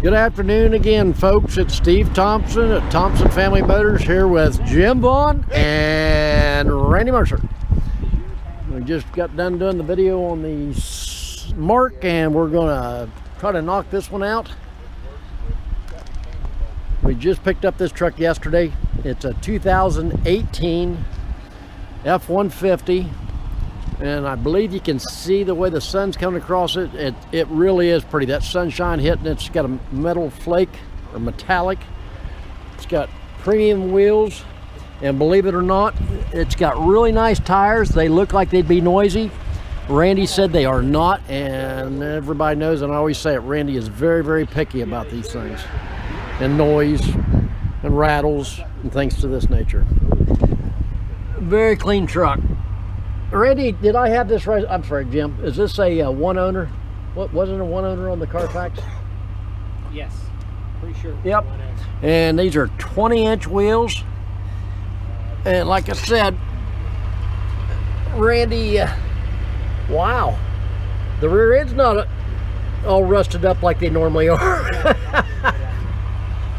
Good afternoon again, folks. It's Steve Thompson at Thompson Family Motors here with Jim Vaughn and Randy Mercer. We just got done doing the video on the Mark, and we're going to try to knock this one out. We just picked up this truck yesterday. It's a 2018 F150. And I believe you can see the way the sun's coming across it. It really is pretty. That sunshine hitting it. It's got a metal flake or metallic. It's got premium wheels. And believe it or not, it's got really nice tires. They look like they'd be noisy. Randy said they are not. And everybody knows, and I always say it, Randy is very, very picky about these things. And noise and rattles and things to this nature. Very clean truck. Randy, did I have this right? I'm sorry, Jim. Is this a one owner? What wasn't a one owner on the Carfax? Yes, pretty sure. Yep. And these are 20-inch wheels. And like I said, Randy, wow, the rear end's not all rusted up like they normally are. I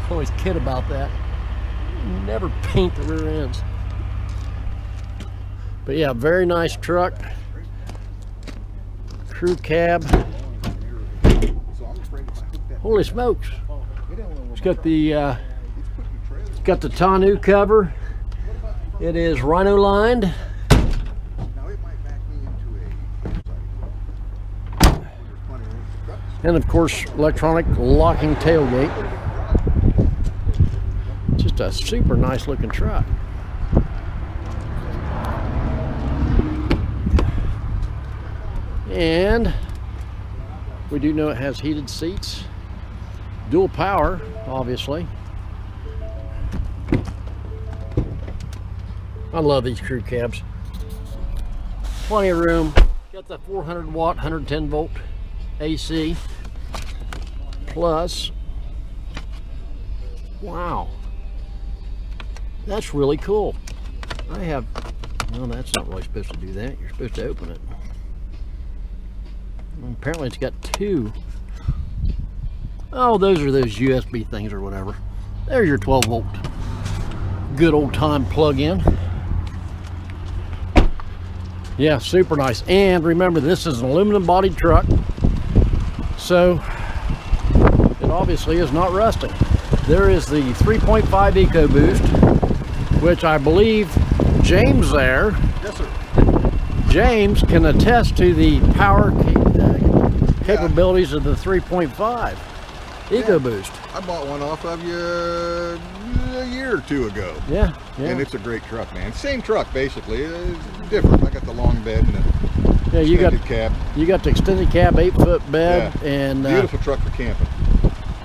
always kid about that. Never paint the rear ends. But yeah, very nice truck. Crew cab. Holy smokes! It's got the tonneau cover. It is rhino lined. And of course, electronic locking tailgate. Just a super nice looking truck. And we do know it has heated seats, dual power, obviously. I love these crew cabs. Plenty of room. Got the 400 watt, 110 volt AC. Plus, wow, that's really cool. Well, that's not really supposed to do that. You're supposed to open it. Apparently it's got two. Oh, those are those USB things or whatever. There's your 12 volt. Good old time plug-in. Yeah, super nice. And remember, this is an aluminum bodied truck, so it obviously is not rusting. There is the 3.5 EcoBoost, which I believe James there, yes, sir, James can attest to the power capabilities of the 3.5 EcoBoost. I bought one off of you a year or two ago. Yeah. And it's a great truck, man. Same truck, basically. It's different. I got the long bed and the extended cab. You got the extended cab, 8-foot bed, and beautiful truck for camping.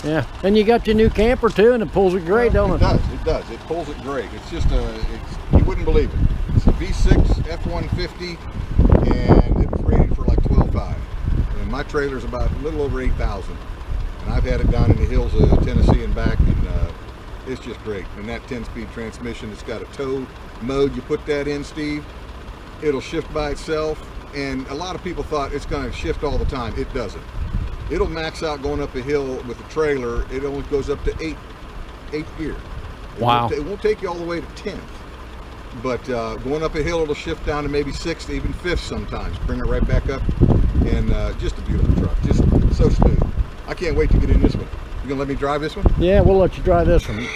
Yeah, and you got your new camper too, and it pulls it great, don't it? It does. It pulls it great. It's just you wouldn't believe it. It's a V6 F150, and it was rated for like 12.5. And my trailer's about a little over 8,000. And I've had it down in the hills of Tennessee and back, and it's just great. And that 10-speed transmission, it's got a tow mode. You put that in, Steve, it'll shift by itself. And a lot of people thought it's going to shift all the time. It doesn't. It'll max out going up a hill with a trailer. It only goes up to 8th gear. Wow. It won't take you all the way to 10th. But going up a hill, it'll shift down to maybe 6th, even 5th sometimes. Bring it right back up. And just a beautiful truck. Just so smooth. I can't wait to get in this one. You gonna let me drive this one? Yeah, we'll let you drive this one.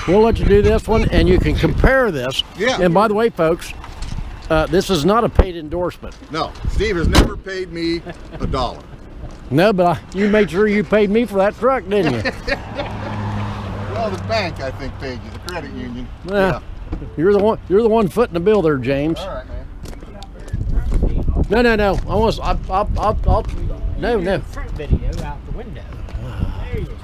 We'll let you do this one, and you can compare this. Yeah. And by the way, folks, this is not a paid endorsement. No, Steve has never paid me $1. No, but you made sure you paid me for that truck, didn't you? Well, the bank, I think, paid you. The credit union. Yeah. You're the one footing the bill there, James. All right, man. No. No. Front video out the window. There you go.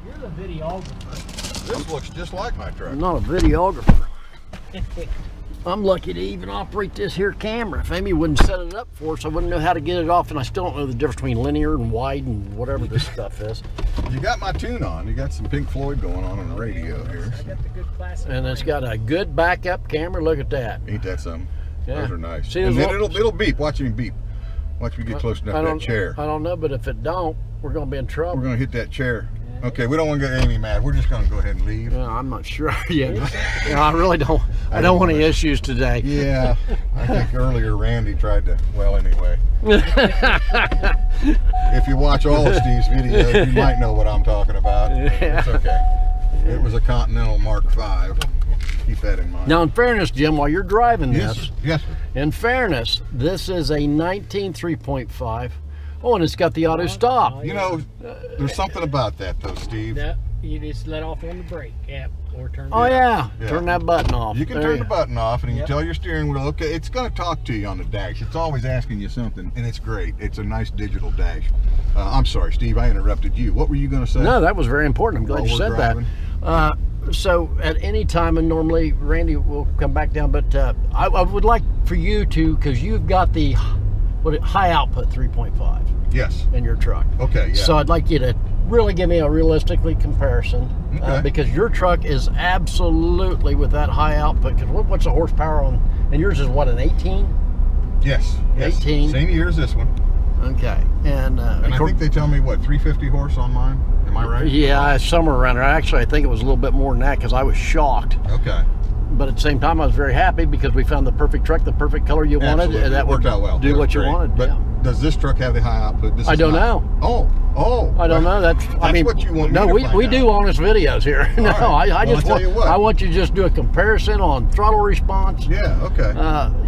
You're the videographer. This looks just like my truck. I'm not a videographer. I'm lucky to even operate this here camera. If Amy wouldn't set it up for us, I wouldn't know how to get it off, and I still don't know the difference between linear and wide and whatever this stuff is. You got my tune on. You got some Pink Floyd going on the radio here. I got the good classic. And it's got a good backup camera. Look at that. Ain't that something? Yeah. Those are nice. See, and then it'll beep. Watch me beep. Watch me get close enough to that chair. I don't know, but if it don't, we're going to be in trouble. We're going to hit that chair. Okay, we don't want to get Amy mad. We're just going to go ahead and leave. Yeah, I'm not sure yet. I really don't. I don't want any issues today. Yeah, I think earlier Randy tried to. Well, anyway. If you watch all of Steve's videos, you might know what I'm talking about. It's okay. It was a Continental Mark V. Keep that in mind. Now, in fairness, Jim, while you're driving this, yes, sir. In fairness, this is a 19 3.5. Oh, and it's got the auto stop. You know, there's something about that, though, Steve. No, you just let off on the brake, or turn. Oh yeah. Turn that button off. You can turn the button off, and you tell your steering wheel, okay, it's going to talk to you on the dash. It's always asking you something, and it's great. It's a nice digital dash. I'm sorry, Steve, I interrupted you. What were you going to say? No, that was very important. I'm glad you said driving. that. So at any time, and normally Randy will come back down, but I would like for you to, because you've got the high output 3.5. Yes. In your truck. Okay, yeah. So I'd like you to really give me a realistically comparison, because your truck is absolutely with that high output. Because what's the horsepower on? And yours is what, an 18? Yes. 18. Same year as this one. Okay. And I think they tell me what, 350 horse on mine. Am I right? Yeah, somewhere around there. Actually, I think it was a little bit more than that because I was shocked. Okay. But at the same time, I was very happy because we found the perfect truck, the perfect color you wanted, and that worked out well. Do what you wanted. But does this truck have the high output? I don't know. Oh. I don't know. That's I mean, what you want. No, we do honest videos here. No, right. I just I want you to just do a comparison on throttle response. Yeah. Okay.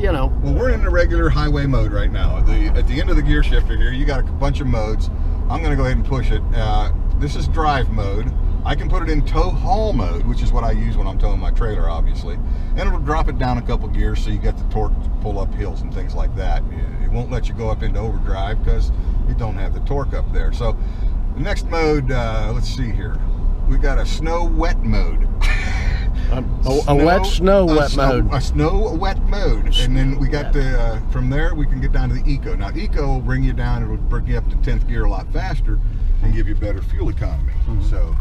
You know. Well, we're in the regular highway mode right now. At the end of the gear shifter here, you got a bunch of modes. I'm going to go ahead and push it. This is drive mode. I can put it in tow haul mode, which is what I use when I'm towing my trailer, obviously. And it'll drop it down a couple gears so you get the torque to pull up hills and things like that. It won't let you go up into overdrive because you don't have the torque up there. So the next mode, let's see here. We got a snow wet mode. A wet snow wet mode. A snow wet mode. And then we got from there we can get down to the eco. Now eco will bring you down, it'll bring you up to 10th gear a lot faster and give you better fuel economy. So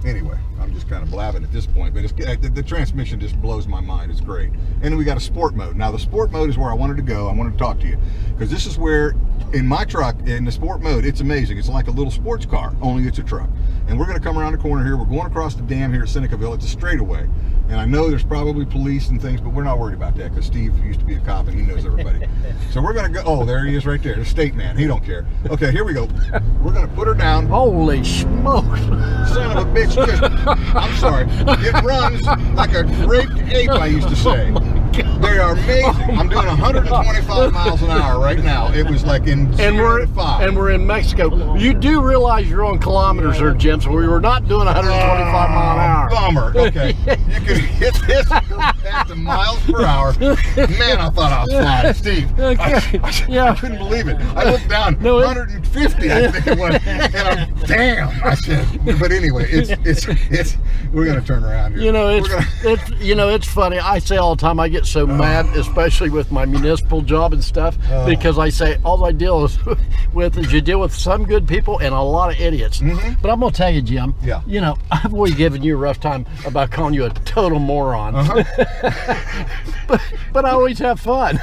anyway, I'm just kind of blabbing at this point, but the transmission just blows my mind. It's great. And then we got a sport mode. Now the sport mode is where I wanted to go. I wanted to talk to you because this is where in my truck, in the sport mode, it's amazing. It's like a little sports car, only it's a truck. And we're going to come around the corner here. We're going across the dam here at Senecaville. It's a straightaway. And I know there's probably police and things, but we're not worried about that because Steve used to be a cop and he knows everybody. So we're going to go. Oh, there he is right there. The state man. He don't care. Okay, here we go. We're going to put her down. Holy smokes. Son of a bitch. I'm sorry. It runs like a raped ape, I used to say. They are amazing. I'm doing 125 miles an hour right now. It was like in 0 to 5. And we're in Mexico. You do realize you're on kilometers there, Jim, so we were not doing 125 mile an hour. Bummer. Okay. You can hit this and go back to miles per hour. Man, I thought I was flying. Steve, I couldn't believe it. I looked down, 150 I think it was, and I'm, damn, I said. But anyway, it's we're going to turn around here. You know, it's funny. I say all the time, I get so mad, especially with my municipal job and stuff, because I say all I deal with is you deal with some good people and a lot of idiots. But I'm gonna tell you, Jim. Yeah. You know, I've always given you a rough time about calling you a total moron. but I always have fun.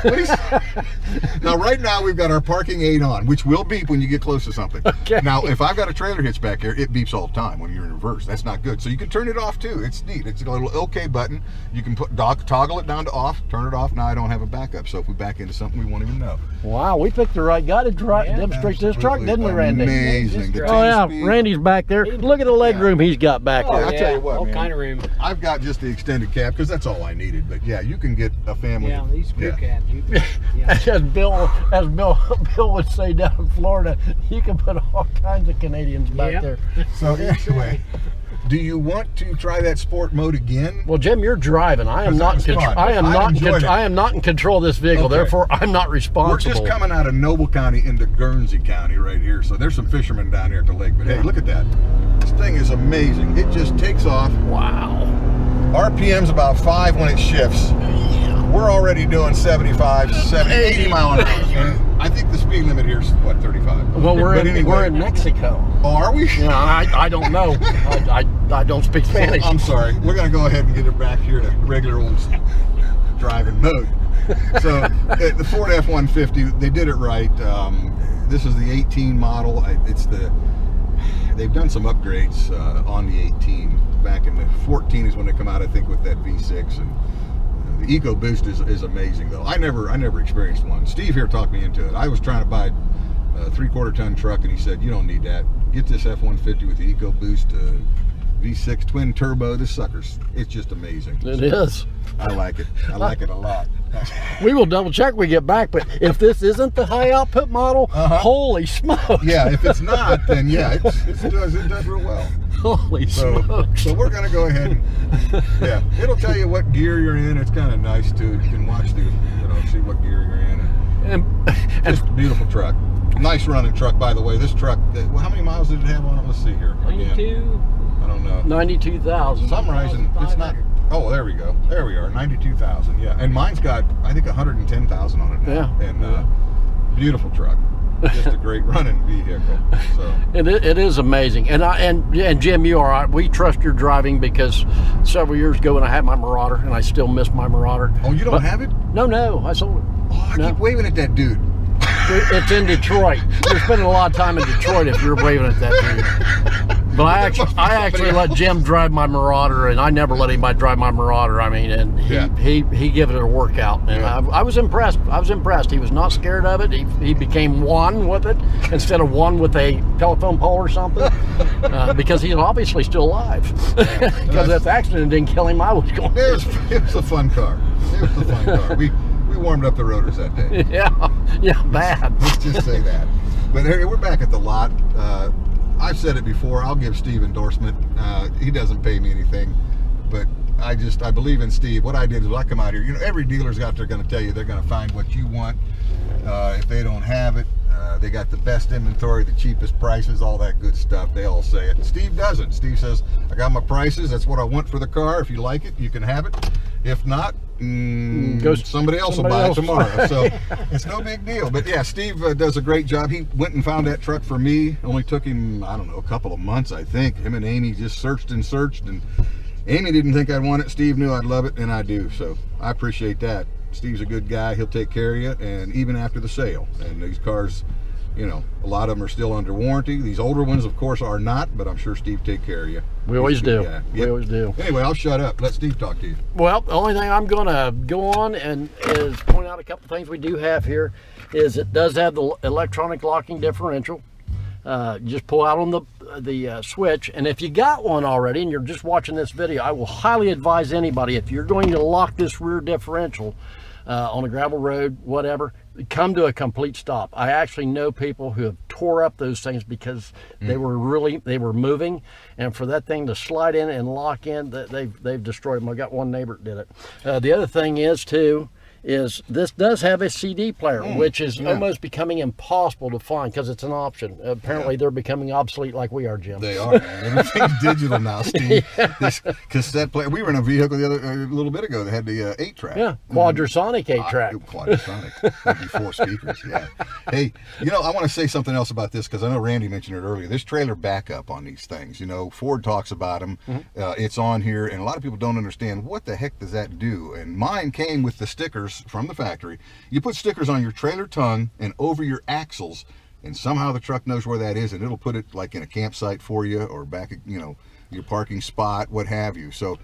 Now, right now we've got our parking aid on, which will beep when you get close to something. Okay. Now, if I've got a trailer hitch back here, it beeps all the time when you're in reverse. That's not good. So you can turn it off too. It's neat. It's a little OK button. You can toggle it down to off, turn it off. Now I don't have a backup, so if we back into something, we won't even know. Wow, we picked the right guy to demonstrate this truck, didn't we, Randy? Amazing. Oh yeah, Randy's back there. Look at the leg room he's got back there. I'll tell you what, all man. kind of room. I've got just the extended cab because that's all I needed. But yeah, you can get a family. Yeah, these crew cabs. You can, As Bill would say down in Florida, you can put all kinds of Canadians back there. So anyway, do you want to try that sport mode again? Well, Jim, you're driving. I am not in control of this vehicle. Okay. Therefore, I'm not responsible. We're just coming out of Noble County into Guernsey County right here. So there's some fishermen down here at the lake. But hey, look at that. This thing is amazing. It just takes off. Wow. RPM's about 5 when it shifts. We're already doing 75, 70, 80 mile an hour. And I think the speed limit here is, what, 35? Well, we're in Mexico. Oh, are we? Yeah, I don't know. I don't speak Spanish. I'm sorry. We're going to go ahead and get it back here to regular old driving mode. So the Ford F-150, they did it right. This is the 18 model. They've done some upgrades on the 18. Back in the 14 is when they come out, I think, with that V6. And the EcoBoost is amazing, though. I never experienced one. Steve here talked me into it. I was trying to buy a 3/4 ton truck, and he said, you don't need that. Get this F-150 with the EcoBoost V6 twin turbo. This sucker's, it's just amazing. It is. I like it. I like it a lot. We will double check when we get back, but if this isn't the high output model, holy smokes. Yeah, if it's not, then yeah, it does real well. Holy smokes. So we're gonna go ahead and, yeah, it'll tell you what gear you're in. It's kind of nice too. You can watch see what gear you're in. And just a beautiful truck. Nice running truck, by the way. This truck, how many miles did it have on it? Let's see here. 92. I don't know. 92,000. Summarizing, it's not. Oh, there we go. There we are. 92,000. Yeah, and mine's got, I think, 110,000 on it now. Yeah. And beautiful truck. Just a great running vehicle. So it is amazing. And Jim, you are right. We trust your driving because several years ago when I had my Marauder, and I still miss my Marauder. Oh, you don't have it? No, I sold it. Oh, I keep waving at that dude. It's in Detroit. You're spending a lot of time in Detroit if you're waving at that dude. But I actually let Jim drive my Marauder, and I never let anybody drive my Marauder. I mean, and he gave it a workout, and I was impressed. I was impressed. He was not scared of it. He became one with it instead of one with a telephone pole or something, because he's obviously still alive. Because if the accident didn't kill him, I was going. It was a fun car. It was a fun car. We warmed up the rotors that day. Yeah, bad. Let's just say that. But we're back at the lot. I've said it before. I'll give Steve endorsement. He doesn't pay me anything, but I believe in Steve. What I did is I come out here. Every dealer's out there going to tell you they're going to find what you want. If they don't have it, they got the best inventory, the cheapest prices, all that good stuff. They all say it. Steve doesn't. Steve says, I got my prices. That's what I want for the car. If you like it, you can have it. If not, somebody else will buy it tomorrow. So it's no big deal. But yeah, Steve does a great job. He went and found that truck for me. Only took him, I don't know, a couple of months, I think. Him and Amy just searched, and Amy didn't think I'd want it. Steve knew I'd love it, and I do. So I appreciate that. Steve's a good guy. He'll take care of you, and even after the sale. And these cars, a lot of them are still under warranty. These older ones, of course, are not, but I'm sure Steve take care of you. We always do. Yep. We always do. Anyway, I'll shut up. Let Steve talk to you. Well, the only thing I'm going to go on and is point out a couple things we do have here. Is it does have the electronic locking differential. Just pull out on the switch, and if you got one already and you're just watching this video, I will highly advise anybody, if you're going to lock this rear differential on a gravel road, whatever, come to a complete stop. I actually know people who have tore up those things because they were moving, and for that thing to slide in and lock in, they've destroyed them. I got one neighbor that did it. The other thing is too, is this does have a CD player, which is almost becoming impossible to find because it's an option. Apparently they're becoming obsolete like we are, Jim. They are. Everything's digital now, Steve. This cassette player. We were in a vehicle a little bit ago that had the 8-track. Yeah, quadrasonic 8-track. Quadrasonic. Maybe 4 speakers, yeah. Hey, I want to say something else about this because I know Randy mentioned it earlier. This trailer backup on these things, Ford talks about them. It's on here, and a lot of people don't understand what the heck does that do. And mine came with the stickers from the factory. You put stickers on your trailer tongue and over your axles, and somehow the truck knows where that is, and it'll put it like in a campsite for you, or back at your parking spot, what have you. So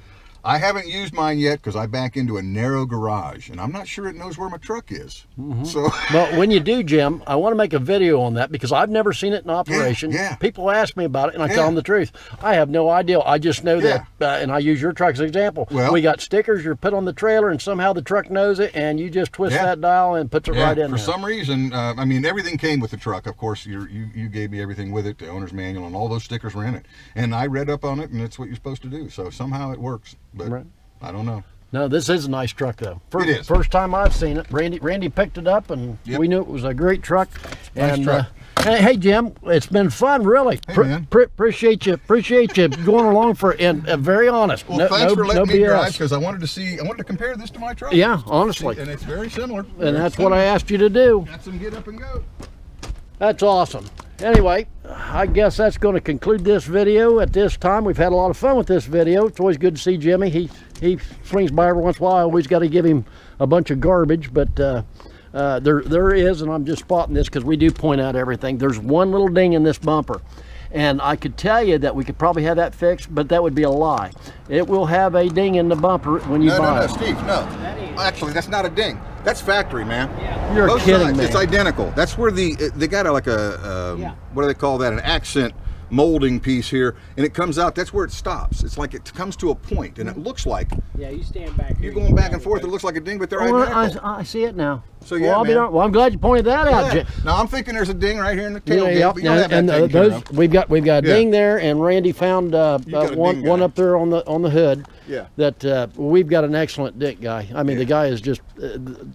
I haven't used mine yet because I back into a narrow garage, and I'm not sure it knows where my truck is. So, well, when you do, Jim, I want to make a video on that because I've never seen it in operation. Yeah. People ask me about it, and I tell them the truth. I have no idea. I just know that, and I use your truck as an example. Well, we got stickers you're put on the trailer, and somehow the truck knows it, and you just twist that dial and puts it right in for there. some reason, I mean, everything came with the truck. Of course, you gave me everything with it, the owner's manual, and all those stickers were in it. And I read up on it, and it's what you're supposed to do. So somehow it works. But I don't know. No, this is a nice truck, though. It is. First time I've seen it. Randy picked it up, and we knew it was a great truck. Nice truck. Hey, Jim, it's been fun, really. Hey, man. Appreciate you going along and very honest. Well, thanks for letting me drive because I wanted to compare this to my truck. Yeah, honestly. And it's very similar. And that's what I asked you to do. Got some get up and go. That's awesome. Anyway, I guess that's going to conclude this video at this time. We've had a lot of fun with this video. It's always good to see Jimmy. He swings by every once in a while. I always got to give him a bunch of garbage, but there is, and I'm just spotting this because we do point out everything. There's one little ding in this bumper, and I could tell you that we could probably have that fixed, but that would be a lie. It will have a ding in the bumper when you buy it. No, Steve, no. Actually, that's not a ding. That's factory, man. Yeah. You're Both kidding sides, me. it's identical. That's where they got like a what do they call that? An accent molding piece here, and it comes out. That's where it stops. It's like it comes to a point, and it looks like Yeah, you stand back here. you're going back and forth. It looks like a ding, but they're identical. I see it now. So yeah, well, I'm glad you pointed that out, Yeah. Jim. Now I'm thinking there's a ding right here in the Yeah, tailgate. yeah, but you'll have that and taken care those of. we've got a Yeah. ding there, and Randy found got a one ding guy. up there on the hood. Yeah. That we've got an excellent ding guy. I mean, Yeah. the guy is just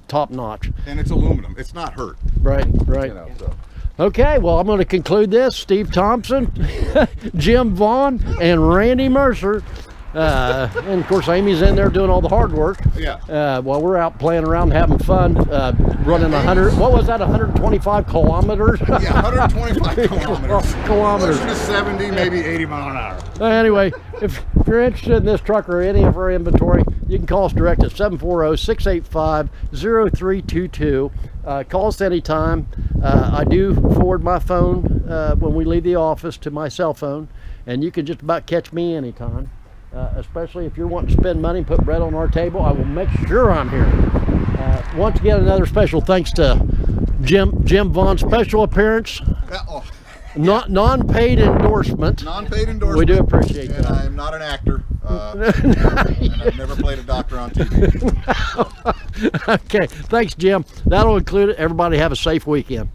top notch. And it's aluminum. It's not hurt. Right. You know, so. Okay, well, I'm going to conclude this. Steve Thompson, Jim Vaughn, and Randy Mercer. And of course, Amy's in there doing all the hard work. Yeah. While we're out playing around, having fun, running 100. What was that? 125 kilometers. Yeah, 125 kilometers. Kilometers. Closer to 70, maybe 80 mile an hour. Anyway, if you're interested in this truck or any of our inventory, you can call us direct at 740-685-0322. Call us anytime. I do forward my phone when we leave the office to my cell phone, and you can just about catch me anytime. Especially if you're wanting to spend money and put bread on our table, I will make sure I'm here. Once again, another special thanks to Jim Vaughn's special appearance. Non-paid endorsement. Non-paid endorsement. We do appreciate and that. I am not an actor. And I've never played a doctor on TV. Okay, thanks, Jim. That'll include it. Everybody have a safe weekend.